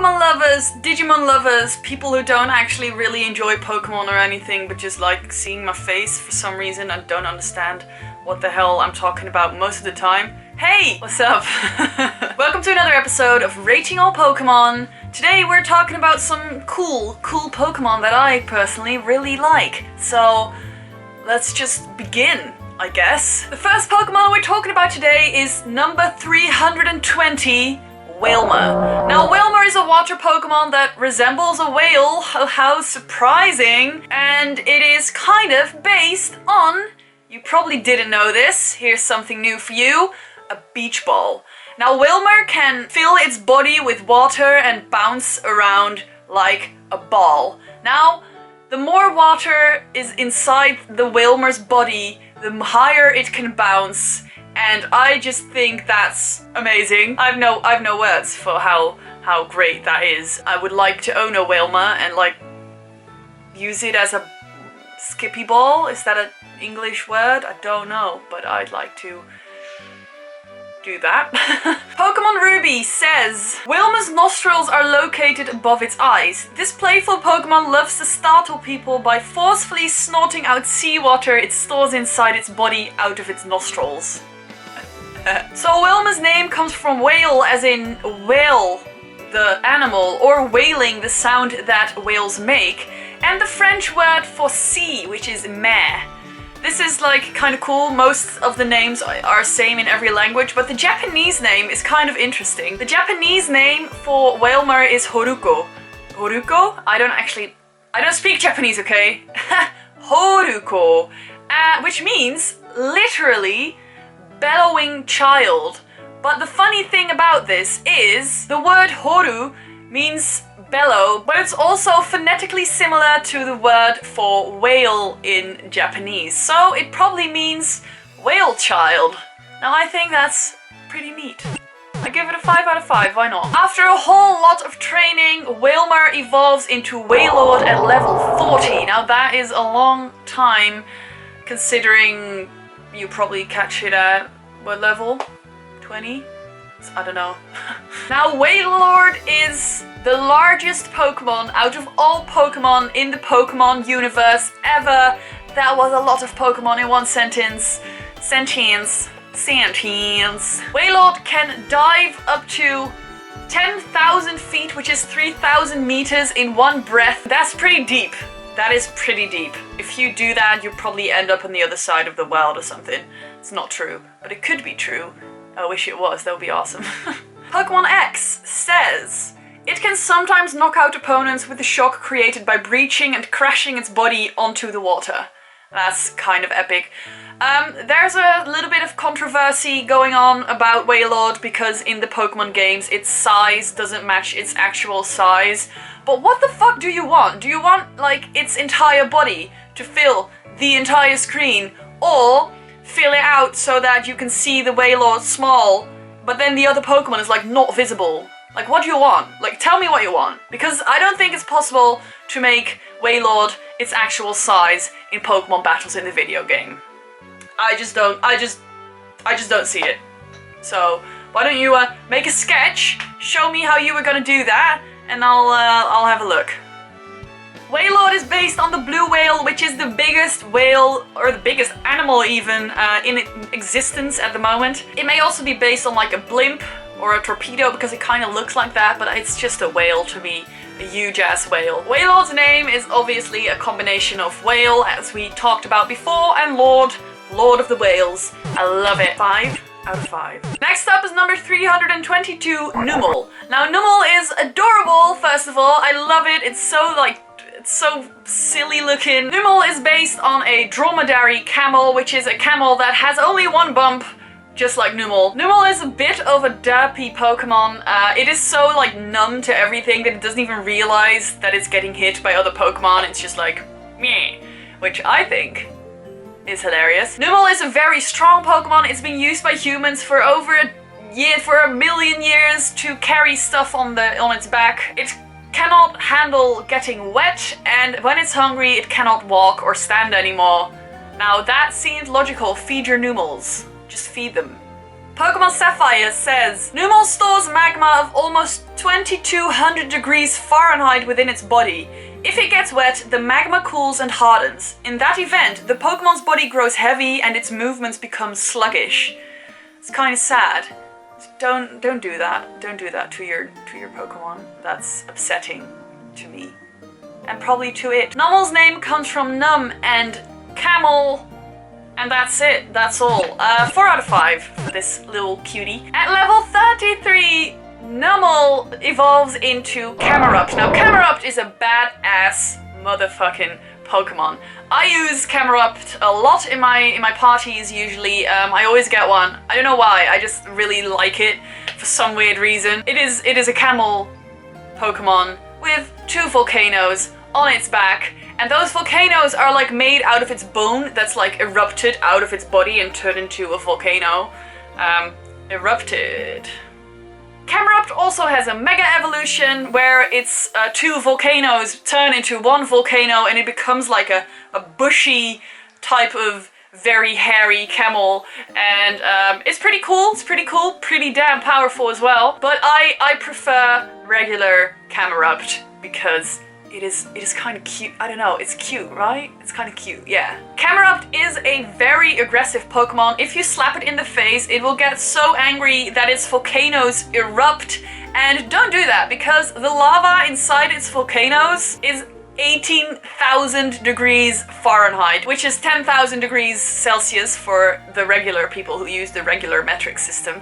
Pokemon lovers, Digimon lovers, people who don't actually really enjoy Pokemon or anything but just like seeing my face for some reason and don't understand what the hell I'm talking about most of the time. Hey, what's up? Welcome to another episode of Rating ALL Pokémon. Today we're talking about some cool Pokemon that I personally really like. So let's just begin, I guess. The first Pokemon we're talking about today is number 320, Wailmer. Now, Wailmer is a water Pokemon that resembles a whale, how surprising, and it is kind of based on, you probably didn't know this, here's something new for you, a beach ball. Now, Wailmer can fill its body with water and bounce around like a ball. Now, the more water is inside the Wailmer's body, the higher it can bounce, and I just think that's amazing. I've no words for how great that is. I would like to own a Wailmer and like use it as a skippy ball. Is that an English word? I don't know, but I'd like to do that. Pokemon Ruby says, Wailmer's nostrils are located above its eyes. This playful Pokemon loves to startle people by forcefully snorting out seawater it stores inside its body out of its nostrils. So Wailmer's name comes from whale as in whale, the animal, or wailing, the sound that whales make, and the French word for sea, which is mer. This is like kind of cool. Most of the names are same in every language, but the Japanese name is kind of interesting. The Japanese name for Wailmer is Horuko. Horuko? I don't speak Japanese, okay? Horuko, which means literally bellowing child. But the funny thing about this is the word horu means bellow, but it's also phonetically similar to the word for whale in Japanese. So it probably means whale child. Now I think that's pretty neat. I give it a 5 out of 5, why not? After a whole lot of training, Wailmer evolves into Wailord at level 40. Now that is a long time considering you probably catch it at what level? 20? I don't know. Now, Wailord is the largest Pokemon out of all Pokemon in the Pokemon universe ever. That was a lot of Pokemon in one sentence. Sentience. Wailord can dive up to 10,000 feet, which is 3,000 meters in one breath. That's pretty deep. That is pretty deep. If you do that, you'll probably end up on the other side of the world or something. It's not true, but it could be true. I wish it was, that would be awesome. Pokemon X says, it can sometimes knock out opponents with the shock created by breaching and crashing its body onto the water. That's kind of epic. There's a little bit of controversy going on about Wailord because in the Pokemon games its size doesn't match its actual size. But what the fuck do you want? Do you want like its entire body to fill the entire screen, or fill it out so that you can see the Wailord small, but then the other Pokemon is like not visible? Like, what do you want? Like, tell me what you want, because I don't think it's possible to make Wailord its actual size in Pokemon battles in the video game. I just don't see it. So why don't you make a sketch, show me how you were gonna do that, and I'll have a look. Wailord is based on the blue whale, which is the biggest whale, or the biggest animal even, in existence at the moment. It may also be based on like a blimp or a torpedo because it kind of looks like that, but it's just a whale to me, a huge ass whale. Wailord's name is obviously a combination of whale, as we talked about before, and Lord of the Whales. I love it. 5 out of 5. Next up is number 322, Numel. Now Numel is adorable, first of all. I love it. It's so silly looking. Numel is based on a dromedary camel, which is a camel that has only one bump, just like Numel. Numel is a bit of a derpy Pokemon. It is so like numb to everything that it doesn't even realize that it's getting hit by other Pokemon. It's just like, meh, which I think is hilarious. Numel is a very strong Pokemon. It's been used by humans for over a million years to carry stuff on its back. It cannot handle getting wet, and when it's hungry it cannot walk or stand anymore. Now that seems logical. Feed your Numels. Just feed them. Pokemon Sapphire says, Numel stores magma of almost 2200 degrees Fahrenheit within its body. If it gets wet, the magma cools and hardens. In that event, the Pokemon's body grows heavy and its movements become sluggish. It's kind of sad. Don't do that. Don't do that to your Pokemon. That's upsetting to me. And probably to it. Numel's name comes from Num and camel. And that's it. That's all. 4 out of 5 for this little cutie. At level 33, Numel evolves into Camerupt. Now, Camerupt is a badass motherfucking Pokemon. I use Camerupt a lot in my parties usually. I always get one. I don't know why. I just really like it for some weird reason. It is a camel Pokemon with 2 volcanoes on its back. And those volcanoes are like made out of its bone that's like erupted out of its body and turned into a volcano. Erupted. Camerupt also has a Mega Evolution where its 2 volcanoes turn into 1 volcano and it becomes like a bushy type of very hairy camel. And it's pretty cool, pretty damn powerful as well. But I prefer regular Camerupt because it is kind of cute. I don't know, it's cute, right? It's kind of cute, yeah. Camerupt is a very aggressive Pokemon. If you slap it in the face, it will get so angry that its volcanoes erupt. And don't do that, because the lava inside its volcanoes is 18,000 degrees Fahrenheit, which is 10,000 degrees Celsius for the regular people who use the regular metric system.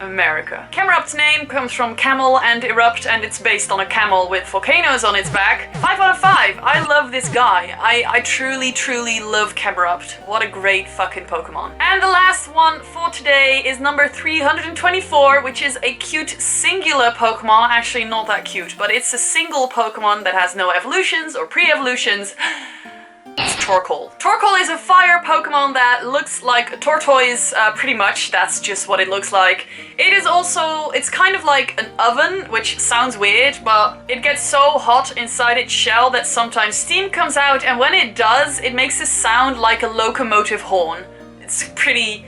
America. Camerupt's name comes from camel and erupt, and it's based on a camel with volcanoes on its back. 5 out of 5. I love this guy. I truly love Camerupt. What a great fucking Pokemon. And the last one for today is number 324, which is a cute singular Pokemon. Actually, not that cute, but it's a single Pokemon that has no evolutions or pre-evolutions. It's Torkoal. Torkoal is a fire Pokemon that looks like a tortoise, pretty much. That's just what it looks like. It is also, it's kind of like an oven, which sounds weird, but it gets so hot inside its shell that sometimes steam comes out, and when it does, it makes a sound like a locomotive horn. It's pretty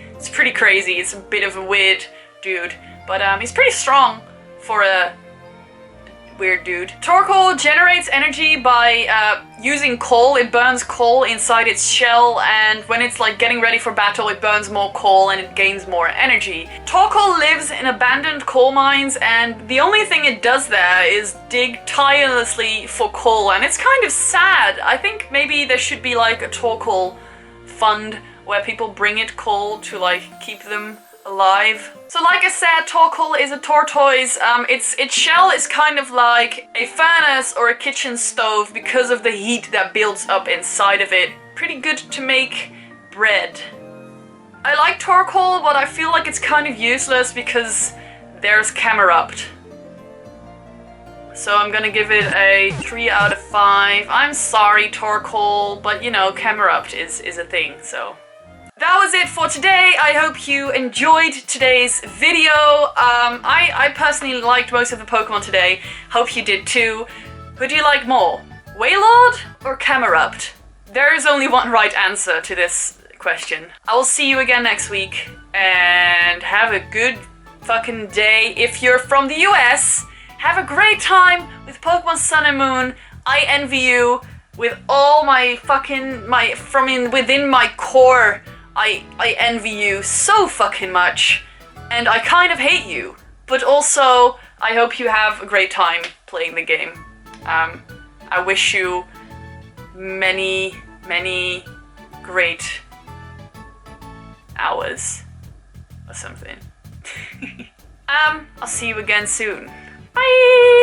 crazy. It's a bit of a weird dude, but he's pretty strong for a weird dude. Torkoal generates energy by using coal. It burns coal inside its shell, and when it's like getting ready for battle, it burns more coal and it gains more energy. Torkoal lives in abandoned coal mines, and the only thing it does there is dig tirelessly for coal, and it's kind of sad. I think maybe there should be like a Torkoal fund where people bring it coal to like keep them alive. So like I said, Torkoal is a tortoise. Its shell is kind of like a furnace or a kitchen stove because of the heat that builds up inside of it. Pretty good to make bread. I like Torkoal, but I feel like it's kind of useless because there's Camerupt. So I'm gonna give it a 3 out of 5. I'm sorry, Torkoal, but you know, Camerupt is a thing, so. That was it for today. I hope you enjoyed today's video. I personally liked most of the Pokemon today. Hope you did too. Who do you like more? Wailord or Camerupt? There is only one right answer to this question. I will see you again next week, and have a good fucking day. If you're from the US, have a great time with Pokemon Sun and Moon. I envy you with all my fucking, within my core. I envy you so fucking much, and I kind of hate you, but also I hope you have a great time playing the game. I wish you many great hours or something. I'll see you again soon. Bye!